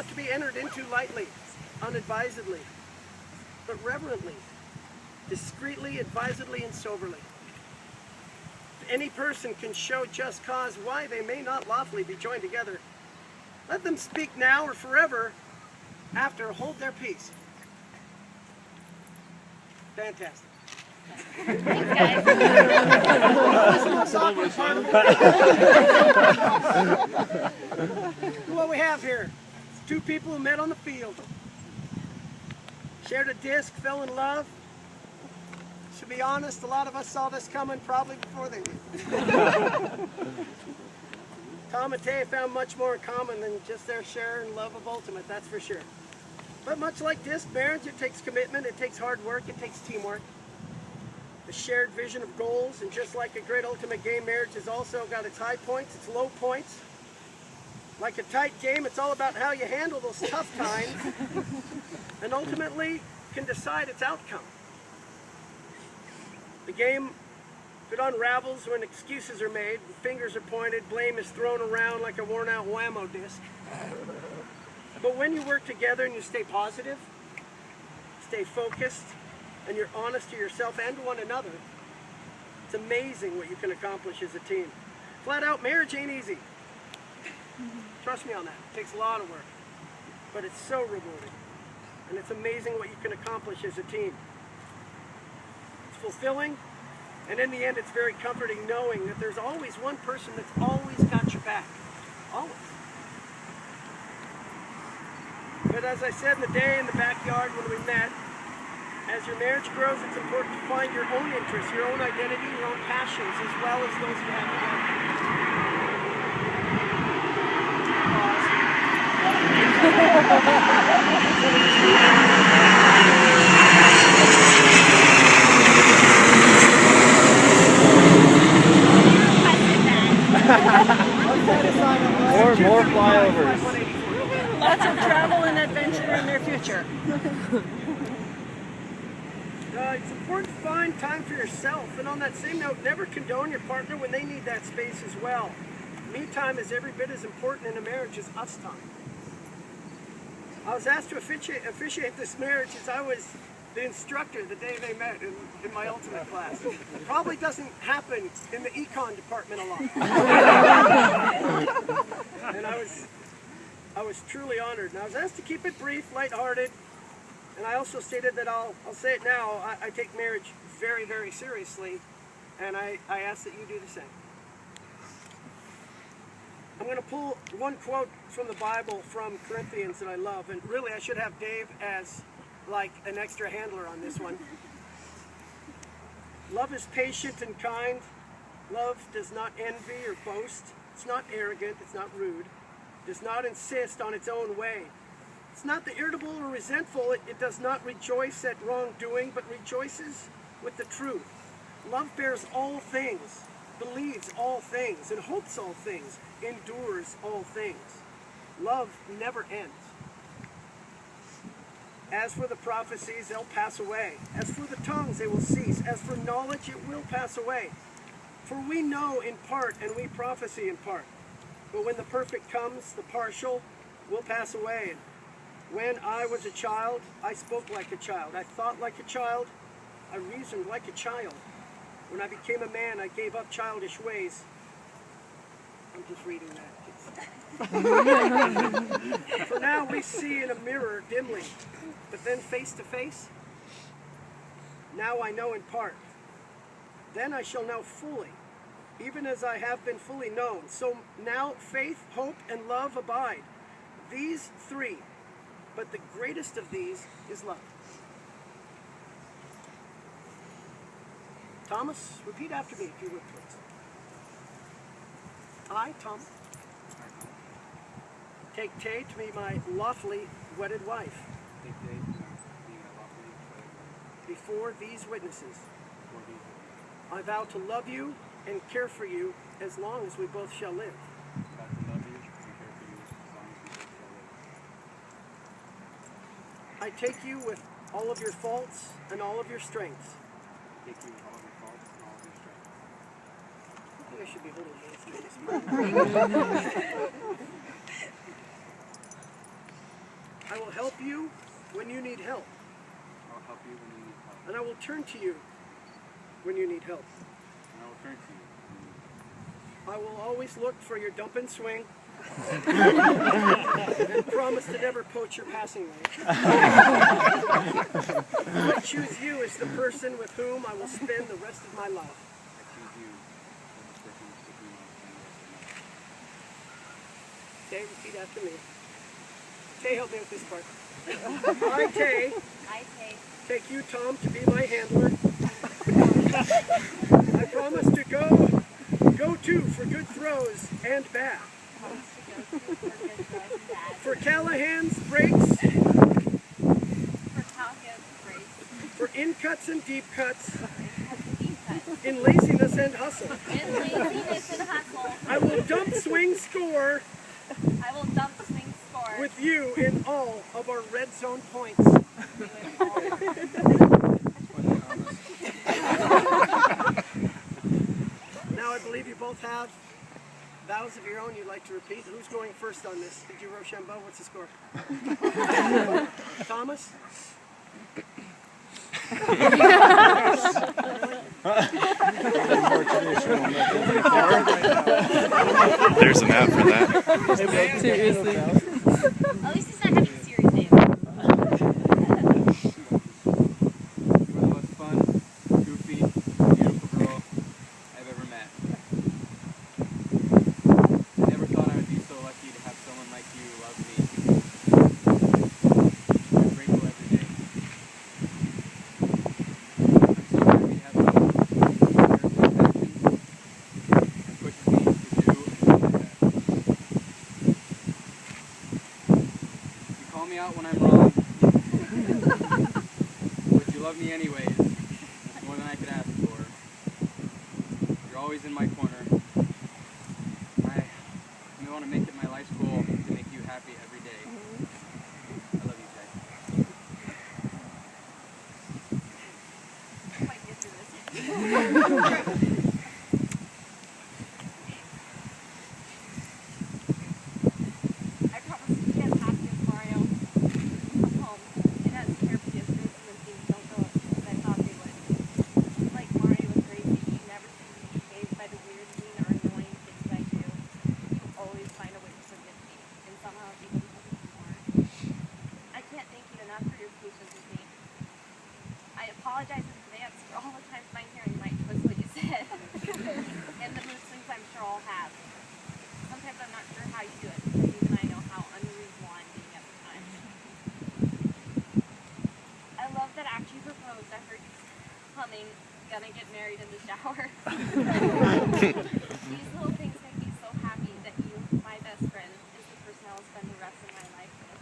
not to be entered into lightly, unadvisedly, but reverently, discreetly, advisedly, and soberly. If any person can show just cause why they may not lawfully be joined together, let them speak now or forever, after hold their peace. Fantastic. Thanks, guys. What we have here, two people who met on the field, shared a disc, fell in love. To be honest, a lot of us saw this coming probably before they did. Tom and Tay found much more in common than just their share and love of Ultimate, that's for sure. But much like disc marriage, it takes commitment, it takes hard work, it takes teamwork. A shared vision of goals, and just like a great Ultimate game, marriage has also got its high points, its low points. Like a tight game, it's all about how you handle those tough times and ultimately can decide its outcome. The game, if it unravels when excuses are made, fingers are pointed, blame is thrown around like a worn out whammo disc. But when you work together and you stay positive, stay focused, and you're honest to yourself and to one another, it's amazing what you can accomplish as a team. Flat out, marriage ain't easy. Trust me on that. It takes a lot of work. But it's so rewarding. And it's amazing what you can accomplish as a team. It's fulfilling, and in the end it's very comforting knowing that there's always one person that's always got your back. Always. But as I said in the day in the backyard when we met, as your marriage grows, it's important to find your own interests, your own identity, your own passions, as well as those you have together. More flyovers. Lots of travel and adventure in their future. It's important to find time for yourself, and on that same note, never condone your partner when they need that space as well. Me time is every bit as important in a marriage as us time. I was asked to officiate this marriage as I was the instructor the day they met in my Ultimate class. It probably doesn't happen in the econ department a lot. And I was truly honored. And I was asked to keep it brief, lighthearted, and I also stated that I'll say it now, I take marriage very, very seriously, and I ask that you do the same. I'm going to pull one quote from the Bible from Corinthians that I love, and really I should have Dave as like an extra handler on this one. Love is patient and kind. Love does not envy or boast. It's not arrogant. It's not rude. It does not insist on its own way. It's not the irritable or resentful. It does not rejoice at wrongdoing, but rejoices with the truth. Love bears all things, believes all things, and hopes all things, endures all things. Love never ends. As for the prophecies, they'll pass away. As for the tongues, they will cease. As for knowledge, it will pass away. For we know in part, and we prophesy in part. But when the perfect comes, the partial will pass away. When I was a child, I spoke like a child. I thought like a child. I reasoned like a child. When I became a man, I gave up childish ways. I'm just reading that. For now we see in a mirror dimly, but then face to face. Now I know in part. Then I shall know fully, even as I have been fully known. So now faith, hope, and love abide. These three, but the greatest of these is love. Thomas, repeat after me if you would, please. I, Thomas, take Tay to be my lawfully wedded wife. Before these witnesses, I vow to love you and care for you as long as we both shall live. I take you with all of your faults and all of your strengths. I think I should be holding hands. I will help you when you need help. I will help you when you need help. And I will turn to you when you need help. And I will turn to you. I will always look for your dump and swing and promise to never poach your passing lane. I choose you as the person with whom I will spend the rest of my life. I choose you as the person with whom I will spend the rest of my life. Tay, repeat after me. Tay, help me with this part. I, Tay, I take take you, Tom, to be my handler. I promise to go to for good throws and bad. homes to go to for good drugs and bad. For Callahan's breaks, For Calhoun's breaks. for in cuts and deep cuts, Cuts and deep cuts. in laziness and hustle. In laziness and hustle. I will dump, swing, score I will dump, swing, score. with you in all of our red zone points. you in all. Now I believe you both have vows of your own you'd like to repeat. Who's going first on this? Did you, Rochambeau? What's the score? Thomas? There's an app for that. Seriously. At least he's not having serious names. You are the most fun, goofy, beautiful girl I've ever met. I never thought I would be so lucky to have someone like you love me. I'm grateful every day. I'm so happy to have someone who cares and passions and pushes me to do and be my best. You call me out when I'm wrong. But you love me anyways. It's more than I could ask for. You're always in my corner. I want to make it my life's goal to make you happy every day. I love you, Tay. I might get through this. I promise to be as happy as Mario. Come home and as carefree as Gracie when things don't go as I thought they would. Like Mario with Gracie, you never seem to be fazed by the weird, mean, or annoying things I do. You always find a way to forgive me, and somehow even love me more. I can't thank you enough for your patience with me. I apologize in advance for all the times my hearing might twist what you said, and the mood swings I'm sure I'll have. Sometimes I'm not sure how you do it, because even I know how unreasonable I'm being at the time. I love that after you proposed, I heard you humming, "Gonna get married in the shower." These little things make me so happy that you, my best friend, is the person I will spend the rest of my life with.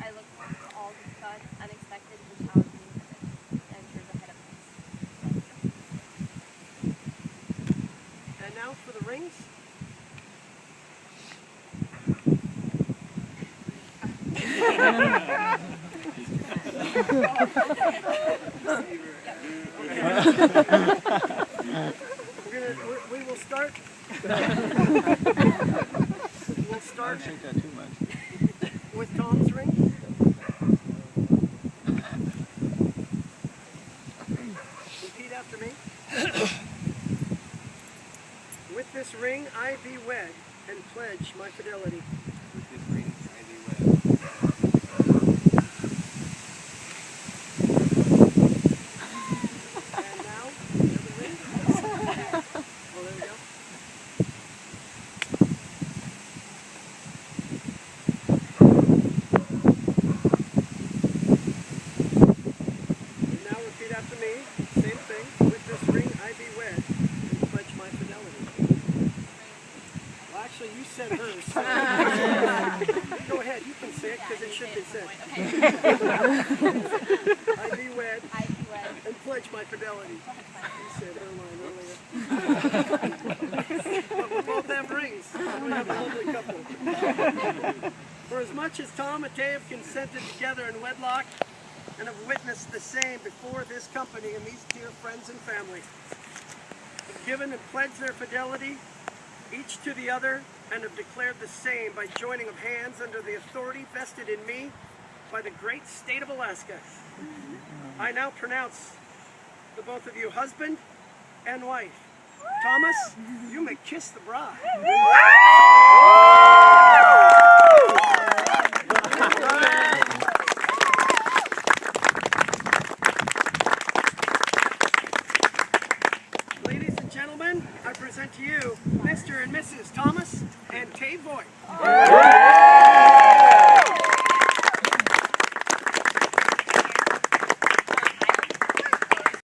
I look forward to all the fun, unexpected, and challenging adventures ahead of us. Thank you. And now for the rings. We will start. We'll start Shake that too much. with Tom's ring. Repeat after me. With this ring I thee wed and pledge my fidelity. With this ring, I thee wed. And now, the other ring. Oh, there we go. And now repeat after me. Same thing. With this ring I thee wed and pledge my fidelity. Well, actually, you said hers. So go ahead. You can say it because it should be said. Okay. I thee wed I do wed. and pledge my fidelity. You said her line earlier. But we both have rings. We have a lovely couple. For as much as Tom and Tay have consented together in wedlock and have witnessed the same before this company and these dear friends and family, have given and pledged their fidelity each to the other and have declared the same by joining of hands under the authority vested in me by the great state of Alaska. I now pronounce the both of you husband and wife. Thomas, you may kiss the bride. Ladies and gentlemen, I present to you Mr. and Mrs. Thomas and Tay Voigt.